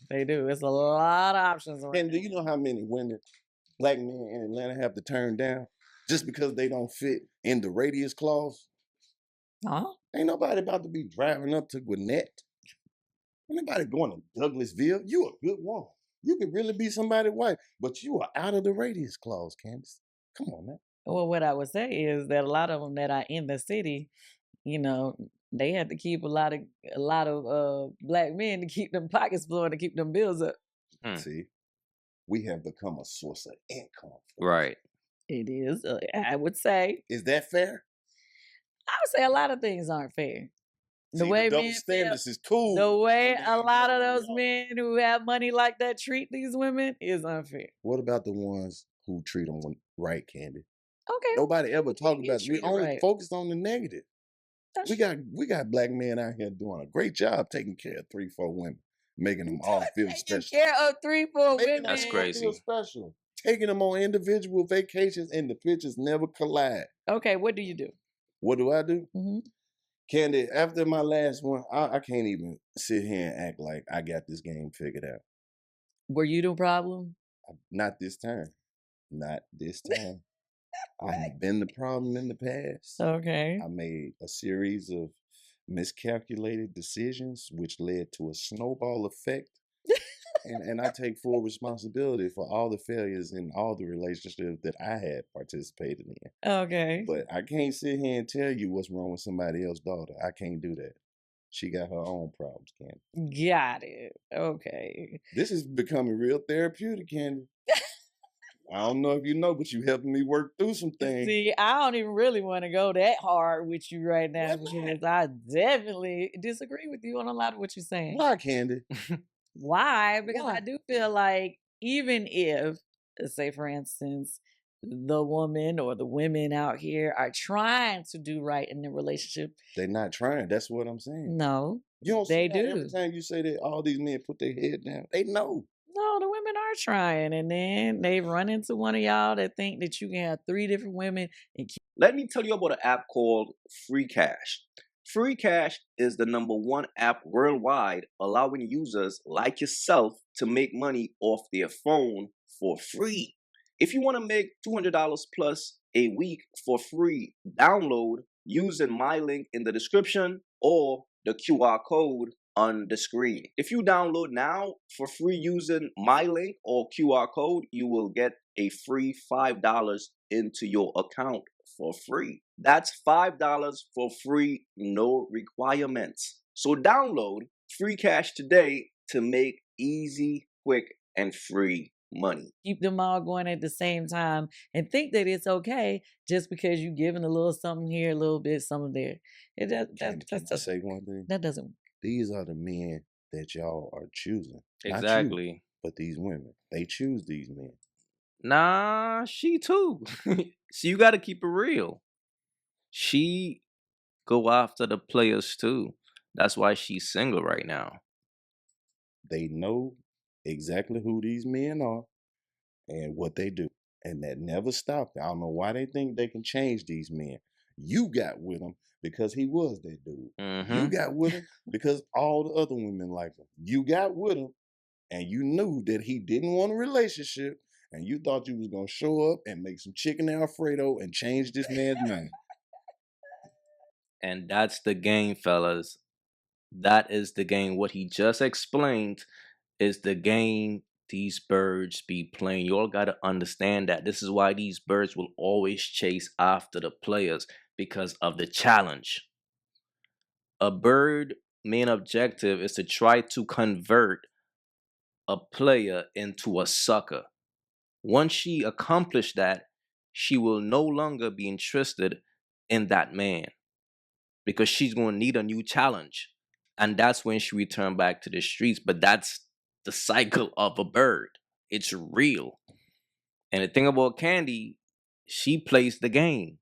They do. It's a lot of options around. And do you know how many women, black men in Atlanta, have to turn down just because they don't fit in the radius clause? Huh? Ain't nobody about to be driving up to Gwinnett. Ain't nobody going to Douglasville. You a good woman. You could really be somebody's wife, but you are out of the radius clause, Candace. Come on, man. Well, what I would say is that a lot of them that are in the city, you know, they had to keep a lot of black men to keep them pockets flowing, to keep them bills up. See, we have become a source of income. Right. It is. I would say. Is that fair? I would say a lot of things aren't fair. The See, way the double men standards is cool. the way but a they lot of don't those know. men who have money like that treat these women is unfair. What about the ones who treat them right, Candy? Okay. Nobody ever talk get about it. We treated only right. focus on the negative. That's We got black men out here doing a great job taking care of 3-4 women, making them all feel taking special. care of 3-4 Making women. That's them all crazy. feel special. Taking them on individual vacations and the pictures never collide. Okay, what do you do? What do I do? Mm-hmm. Candy, after my last one, I can't even sit here and act like I got this game figured out. Were you the problem? Not this time. Not this time. I have been the problem in the past. Okay. I made a series of miscalculated decisions, which led to a snowball effect. and I take full responsibility for all the failures in all the relationships that I had participated in. Okay. But I can't sit here and tell you what's wrong with somebody else's daughter. I can't do that. She got her own problems, Candy. Got it. Okay. This is becoming real therapeutic, Candy. I don't know if you know, but you helping me work through some things. See, I don't even really want to go that hard with you right now because I definitely disagree with you on a lot of what you're saying. Why, Candy? Why? Because Why? I do feel like even if, say for instance, the woman or the women out here are trying to do right in the relationship, They're not trying. That's what I'm saying. no, You don't they see that do. every time you say that all these men put their head down. They know. No, the women are trying, and then they run into one of y'all that think that you can have 3 different women and keep. Let me tell you about an app called Free Cash. Free Cash is the +1 app worldwide, allowing users like yourself to make money off their phone for free. If you want to make $200 plus a week for free, download using my link in the description or the QR code on the screen. If you download now for free using my link or QR code, you will get a free $5 into your account for free. That's $5 for free, no requirements. So download Free Cash today to make easy, quick, and free money. Keep them all going at the same time and think that it's okay just because you're giving a little something here, a little bit, something there. It does, Can I say one thing? that doesn't. These are the men that y'all are choosing. Not you, Exactly. but these women. They choose these men. Nah, she too. So you got to keep it real. She go after the players too. That's why she's single right now. They know exactly who these men are and what they do. And that never stopped. I don't know why they think they can change these men. You got with him because he was that dude. You got with him because all the other women like him. You got with him and you knew that he didn't want a relationship and you thought you was going to show up and make some chicken Alfredo and change this man's mind. And that's the game, fellas. That is the game. What he just explained is the game these birds be playing. You all got to understand that. This is why these birds will always chase after the players, because of the challenge. A bird main objective is to try to convert a player into a sucker. Once she accomplished that, she will no longer be interested in that man because she's going to need a new challenge. And that's when she returned back to the streets. But that's the cycle of a bird. It's real. And the thing about Kandi, she plays the game.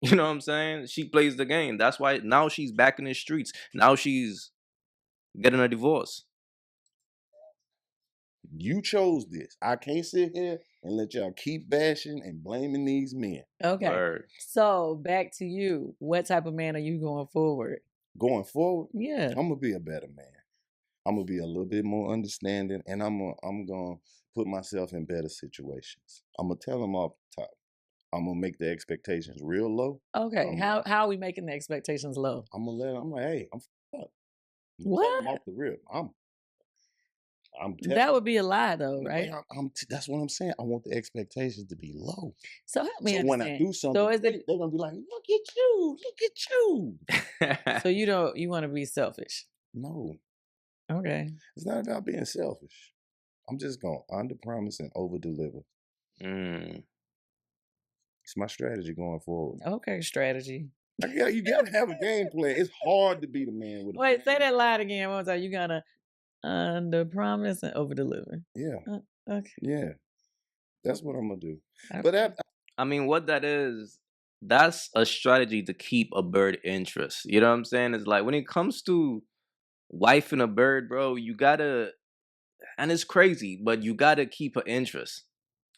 You know what I'm saying? She plays the game. That's why now she's back in the streets. Now she's getting a divorce. You chose this. I can't sit here and let y'all keep bashing and blaming these men. Okay. Word. So back to you. What type of man are you going forward? Going forward, Yeah. I'm going to be a better man. I'm gonna be a little bit more understanding, and I'm gonna put myself in better situations. I'm gonna tell them off the top. I'm gonna make the expectations real low. Okay, how are we making the expectations low? I'm gonna let. I'm like, hey, I'm up. I'm gonna tell them What? off the rip. I'm telling. That would be a lie, though, No, right? that's what I'm saying. I want the expectations to be low. So help me So when I understand. do something So is great, it? they're gonna be like, look at you, look at you. So you want to be selfish? No, Okay. it's not about being selfish. I'm just gonna under promise and over deliver. Mm. It's my strategy going forward. Okay, strategy. You gotta have a game plan. It's hard to be the man with a Wait, say plan. that line again one time. You gotta under promise and over deliver. Yeah, Okay. yeah. That's what I'm gonna do. Okay. But I mean, what that is, that's a strategy to keep a bird interest. You know what I'm saying? It's like when it comes to wife and a bird, bro, you gotta, and it's crazy, but you gotta keep her interest,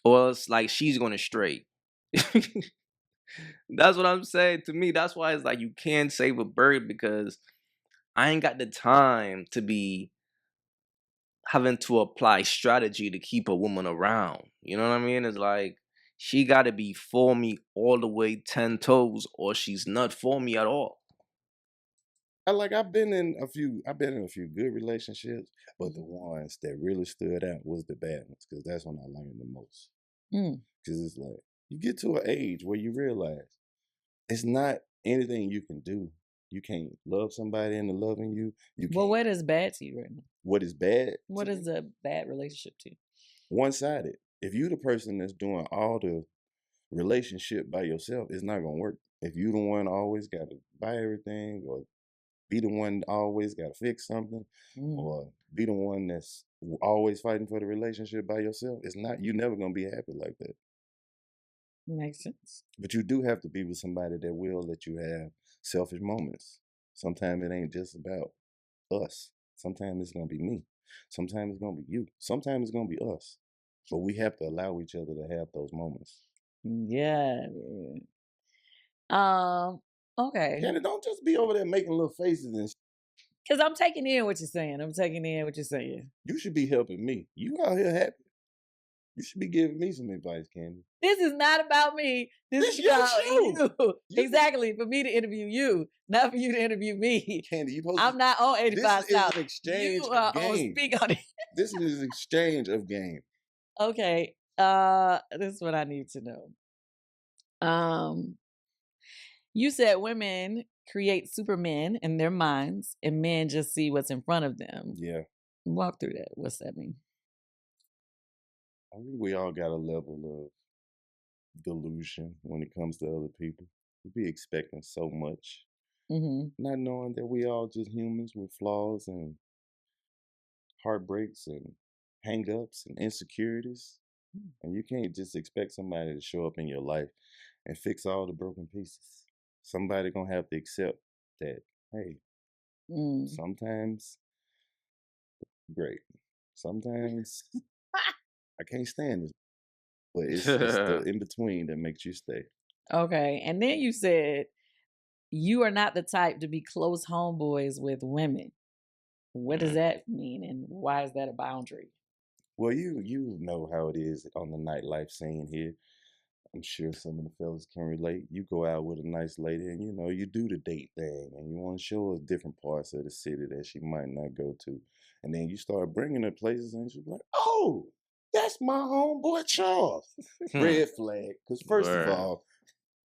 or else like she's gonna stray. That's what I'm saying. To me, that's why it's like you can't save a bird because I ain't got the time to be having to apply strategy to keep a woman around. You know what I mean? It's like she got to be for me all the way 10 toes, or she's not for me at all. I've been in a few. I've been in a few good relationships, but the ones that really stood out was the bad ones because that's when I learned the most. Mm. Because it's like you get to an age where you realize it's not anything you can do. You can't love somebody into loving you. You Well, can't. what is bad to you right now? What is bad? What to is me? a bad relationship to you? One-sided. If you the person that's doing all the relationship by yourself, it's not gonna work. If you the one always got to buy everything, or be the one always got to fix something, Mm. or be the one that's always fighting for the relationship by yourself, it's not. You're never gonna be happy like that. Makes sense. But you do have to be with somebody that will let you have selfish moments. Sometimes it ain't just about us. Sometimes it's gonna be me. Sometimes it's gonna be you. Sometimes it's gonna be us. But we have to allow each other to have those moments. Yeah. Okay. Candy, don't just be over there making little faces and Because I'm taking in what you're saying. I'm taking in what you're saying. you should be helping me. You out here happy. You should be giving me some advice, Candy. This is not about me. This This is your about show. you. You- Exactly. For me to interview you, not for you to interview me. Candy, you supposed I'm to. not on This 85 is South. an exchange You of are on game. speak on it. This is an exchange of game. Okay. This is what I need to know. You said women create supermen in their minds and men just see what's in front of them. Yeah. Walk through that. What's that mean? I think we all got a level of delusion when it comes to other people. We be expecting so much, Mm-hmm. not knowing that we all just humans with flaws and heartbreaks and hang-ups and insecurities. And you can't just expect somebody to show up in your life and fix all the broken pieces. Somebody gonna have to accept that, hey, Mm. sometimes great. Sometimes I can't stand this. But it's the in between that makes you stay. Okay. And then you said you are not the type to be close homeboys with women. What does that mean and why is that a boundary? Well, you know how it is on the nightlife scene here. I'm sure some of the fellas can relate. You go out with a nice lady and you do the date thing and you want to show her different parts of the city that she might not go to. And then you start bringing her places and she's like, oh, that's my homeboy Charles. Red flag. Because first of Word. all,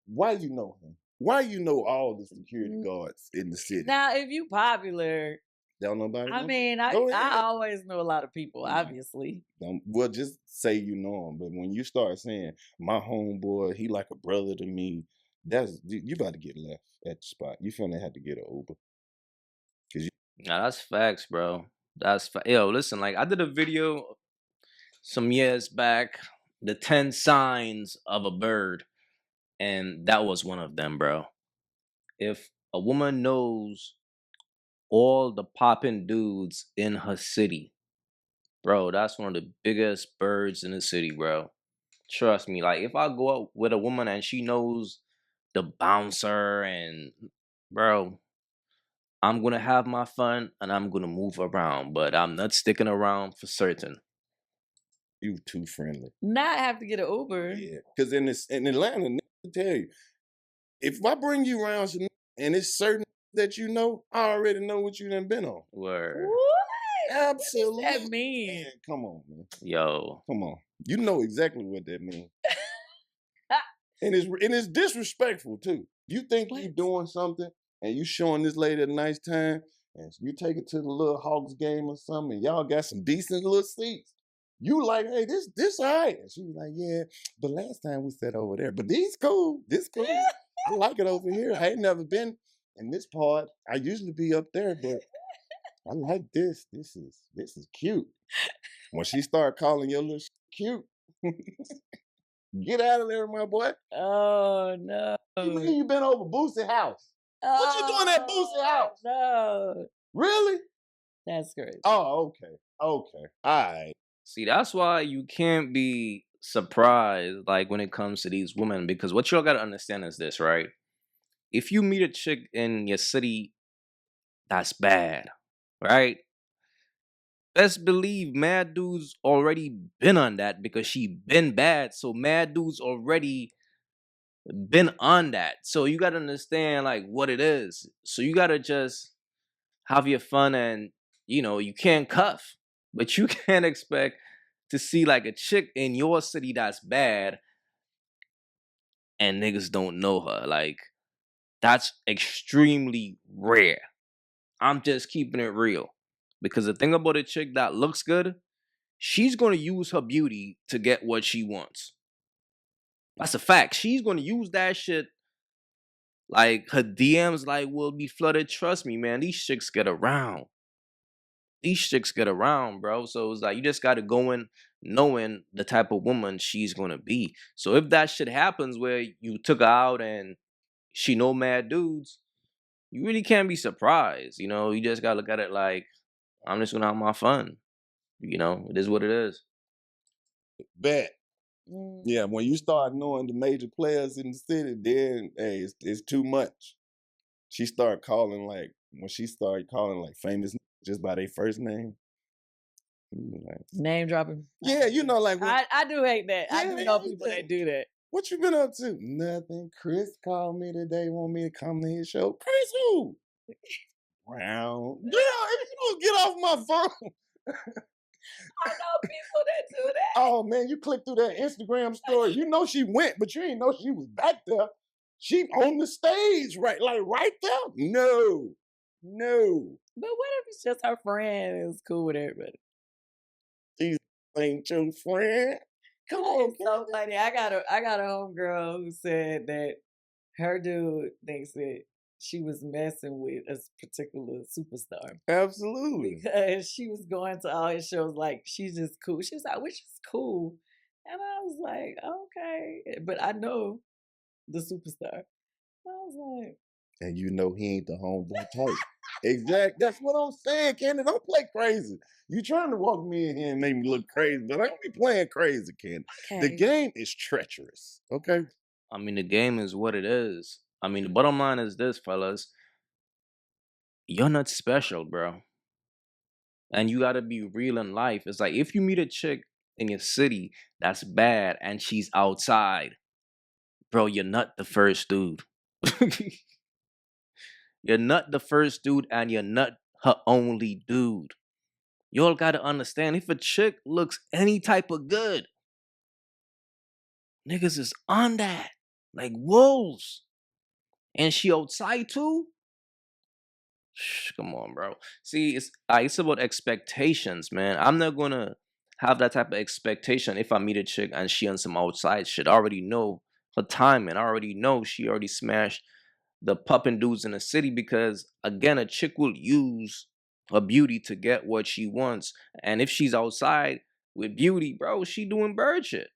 why you know him? Why you know all the security guards in the city? Now, if you popular, Don't nobody know? I mean, I Go ahead. always know a lot of people, Mm. obviously. Well, just say you know him. But when you start saying my homeboy, he like a brother to me, you about to get left at the spot. You finna have to get an Uber. Nah, that's facts, bro. Yo, listen, like I did a video some years back, the 10 signs of a bird, and that was one of them, bro. If a woman knows all the poppin' dudes in her city, bro, that's one of the biggest birds in the city, bro. Trust me. Like if I go out with a woman and she knows the bouncer and bro, I'm gonna have my fun and I'm gonna move around, but I'm not sticking around for certain. You too friendly. Not have to get an Uber. Yeah, because in Atlanta, I tell you, if I bring you around and it's certain that you know, I already know what you done been on. Word. What? Absolutely. What does that mean? Man, come on, man. Yo. Come on. You know exactly what that means. And it's disrespectful too. You think you What? doing something and you showing this lady a nice time and you take her to the little Hawks game or something and y'all got some decent little seats. You like, hey, this all right. And she was like, yeah, but last time we sat over there. But these cool. This cool. I like it over here. I ain't never been in this part. I usually be up there, but I like this. This is cute. When she started calling your little cute, get out of there, my boy. Oh no. You mean you been over Boosie house? What you doing at Boosie house? No. Really? That's crazy. Oh, okay. Okay. All right. See, that's why you can't be surprised, like when it comes to these women, because what y'all gotta understand is this, right? If you meet a chick in your city, that's bad, right? Best believe mad dudes already been on that because she been bad. So mad dudes already been on that. So you gotta understand like what it is. So you gotta just have your fun and you can't cuff. But you can't expect to see like a chick in your city that's bad and niggas don't know her. Like that's extremely rare. I'm just keeping it real. Because the thing about a chick that looks good, she's gonna use her beauty to get what she wants. That's a fact. She's gonna use that shit. Like her DMs like will be flooded. Trust me, man. These chicks get around. These chicks get around, bro. So it's like you just gotta go in knowing the type of woman she's gonna be. So if that shit happens where you took her out and she know mad dudes, you really can't be surprised. You just gotta look at it like I'm just gonna have my fun. It is what it is. Bet. Mm. Yeah, when you start knowing the major players in the city, then hey, it's too much. She started calling like when she started calling like famous just by their first name. Like, Name dropping. yeah, like when, I do hate that. I Yeah, do they know hate people that. that do that. What you been up to? Nothing. Chris called me today, want me to come to his show. Chris who? Brown. Girl, if you don't get off my phone. I know people that do that. Oh man, you click through that Instagram story. You know she went, but you ain't know she was back there. She on the stage, right there. No. But what if it's just her friend and it's cool with everybody? These ain't your friend. Come on, It's so funny. I got a homegirl who said that her dude thinks that she was messing with a particular superstar absolutely. because she was going to all his shows like she's just cool. She was like, which is cool. And I was like, okay. But I know the superstar. I was like, And you know he ain't the homeboy type. Exactly. That's what I'm saying, Kandi. Don't play crazy. You trying to walk me in here and make me look crazy, but I don't be playing crazy, Kandi. The okay. game is treacherous. Okay. I mean, the game is what it is. I mean, the bottom line is this, fellas. You're not special, bro. And you gotta be real in life. It's like if you meet a chick in your city that's bad and she's outside, bro, you're not the first dude. You're not the first dude and you're not her only dude. You all gotta understand if a chick looks any type of good, niggas is on that. Like wolves. And she outside too? Come on, bro. See, it's about expectations, man. I'm not gonna have that type of expectation if I meet a chick and she on some outside shit. I already know her timing. I already know she already smashed the pumping dudes in the city because again, a chick will use her beauty to get what she wants. And if she's outside with beauty, bro, she doing bird shit.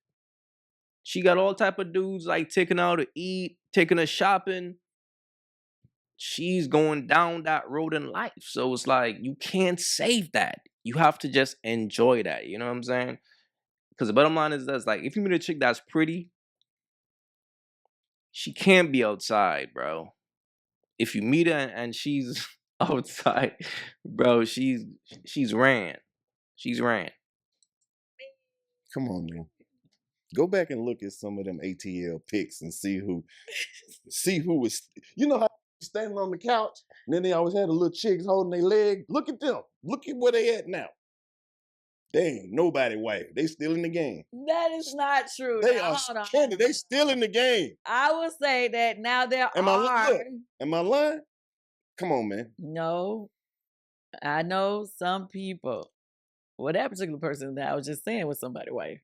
She got all type of dudes like taking her out to eat, taking her shopping. She's going down that road in life. So it's like you can't save that. You have to just enjoy that. You know what I'm saying? Because the bottom line is this: like, if you meet a chick that's pretty, she can't be outside, bro. If you meet her and she's outside, bro. She's ran. She's ran. Come on, man. Go back and look at some of them ATL pics and see who was. You know how standing on the couch, and then they always had the little chicks holding their leg. Look at them. Look at where they at now. They ain't nobody wife. They still in the game. That is not true. They Now, are hold on. Kandi. They still in the game. I will say that now there Am I are. look, am I lying? Come on, man. No, I know some people. Well, that particular person that I was just saying was somebody's wife.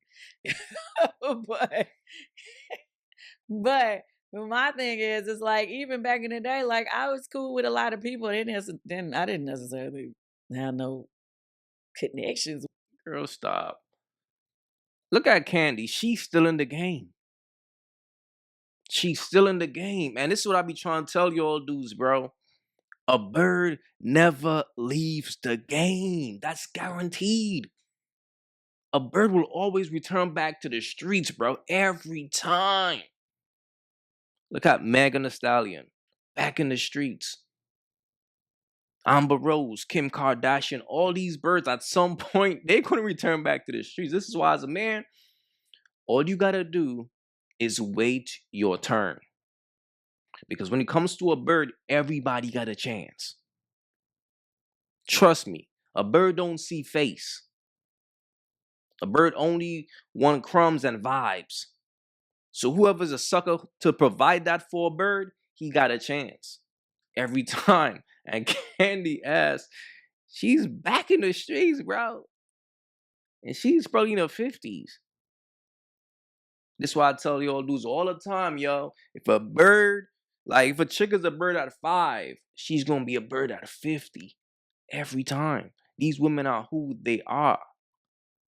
but my thing is, it's like even back in the day, like I was cool with a lot of people. Then I didn't necessarily have no connections. Girl, stop. Look at Kandi. She's still in the game. She's still in the game. And this is what I be trying to tell y'all dudes, bro. A bird never leaves the game. That's guaranteed. A bird will always return back to the streets, bro. Every time. Look at Megan Thee Stallion. Back in the streets. Amber Rose, Kim Kardashian, all these birds at some point, they're going to return back to the streets. This is why, as a man, all you got to do is wait your turn. Because when it comes to a bird, everybody got a chance. Trust me, a bird don't see face. A bird only want crumbs and vibes. So whoever's a sucker to provide that for a bird, he got a chance. Every time. And Kandi ass, she's back in the streets, bro. And she's probably in her 50s. This is why I tell y'all dudes all the time, yo. If a bird, like if a chick is a bird at 5, she's gonna be a bird at 50. Every time. These women are who they are.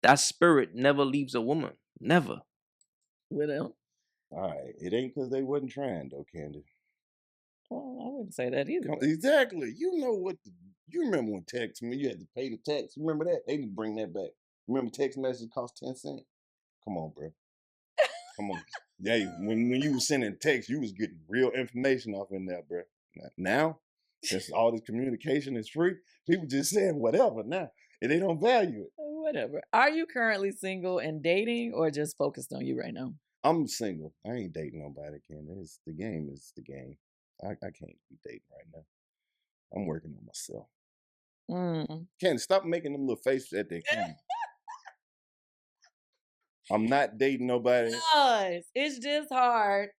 That spirit never leaves a woman. Never. With them. All right. It ain't because they wasn't trying, though, Kandi. Well, I wouldn't say that either. Exactly. You know what? You remember when text me, you had to pay the text. Remember that? They didn't bring that back. Remember text messages cost 10 cents? Come on, bro. Come on. Yeah, when you was sending text, you was getting real information off in there, bro. Now, since all this communication is free, people just saying whatever now. And they don't value it. Whatever. Are you currently single and dating or just focused on you right now? I'm single. I ain't dating nobody, Kandi. The game is the game. I can't be dating right now. I'm working on myself. Kandi, stop making them little faces at that camera. I'm not dating nobody. It's just hard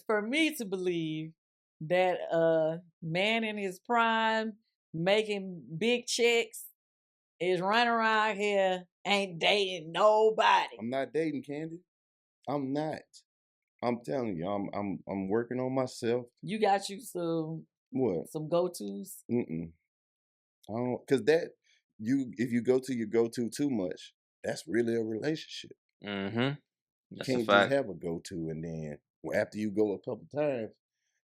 for me to believe that a man in his prime making big checks is running around here ain't dating nobody. I'm not dating, Kandi. I'm not. I'm telling you, I'm working on myself. You got you some some go-tos? I don't, cause if you go to your go-to too much, that's really a relationship. You can't just have a go-to and then after you go a couple times,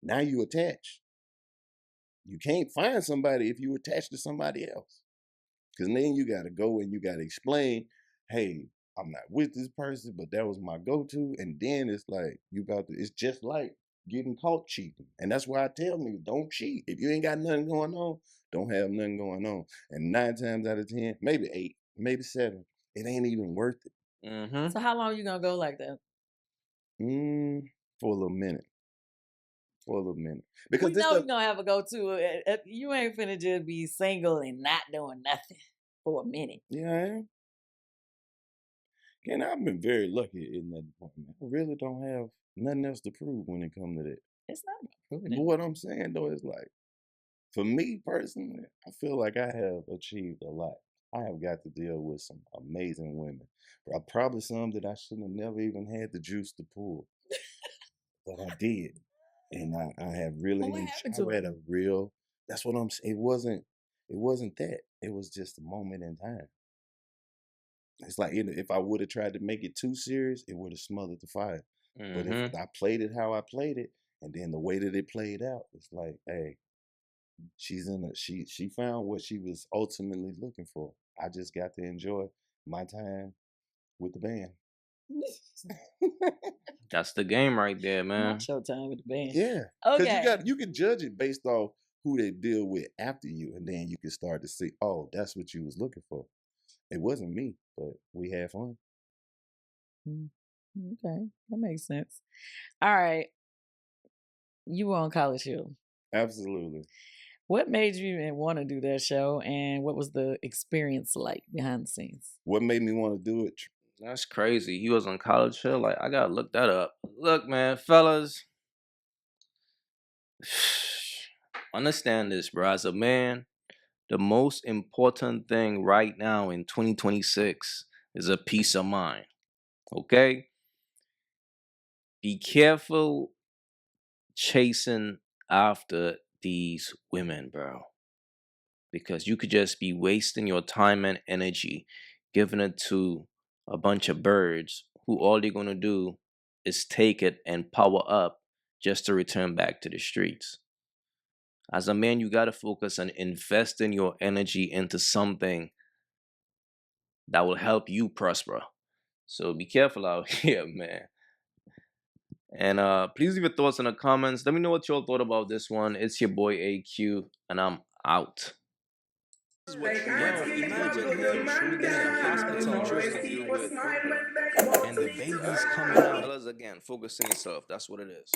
now you attached. You can't find somebody if you attach to somebody else. Cause then you gotta go and you gotta explain, hey, I'm not with this person, but that was my go-to. And then it's like it's just like getting caught cheating. And that's why I tell niggas, don't cheat. If you ain't got nothing going on, don't have nothing going on. And 9 times out of 10, maybe 8, maybe 7, it ain't even worth it. So how long you gonna go like that? For a little minute. Because we know you're gonna have a go-to. You ain't finna just be single and not doing nothing for a minute. Yeah, I am. And I've been very lucky in that department. I really don't have nothing else to prove when it comes to that. It's not about proving it. But what I'm saying though is like, for me personally, I feel like I have achieved a lot. I have got to deal with some amazing women. Probably some that I shouldn't have never even had the juice to pull. But I did. And I have really enjoyed a real, that's what I'm saying. It wasn't that. It was just a moment in time. It's like, if I would have tried to make it too serious, it would have smothered the fire. But if I played it how I played it, and then the way that it played out, it's like, hey, she found what she was ultimately looking for. I just got to enjoy my time with the band. That's the game right there, man. Not your time with the band. Yeah. Okay. Because you can judge it based off who they deal with after you, and then you can start to see, oh, that's what you was looking for. It wasn't me, but we had fun. Okay, that makes sense. All right, you were on College Hill. Absolutely. What made you even want to do that show, and what was the experience like behind the scenes? What made me want to do it? That's crazy. He was on College Hill. Like, I gotta look that up. Look, man, fellas, understand this, bro. As a man, the most important thing right now in 2026 is a peace of mind. Okay? Be careful chasing after these women, bro. Because you could just be wasting your time and energy giving it to a bunch of birds who all they're going to do is take it and power up just to return back to the streets. As a man, you got to focus on investing your energy into something that will help you prosper. So be careful out here, man. And please leave your thoughts in the comments. Let me know what y'all thought about this one. It's your boy AyeQ, and I'm out. Yo, imagine him in a hospital trying to deal with, and the baby's coming out. Fellas, again, focus on yourself. That's what it is.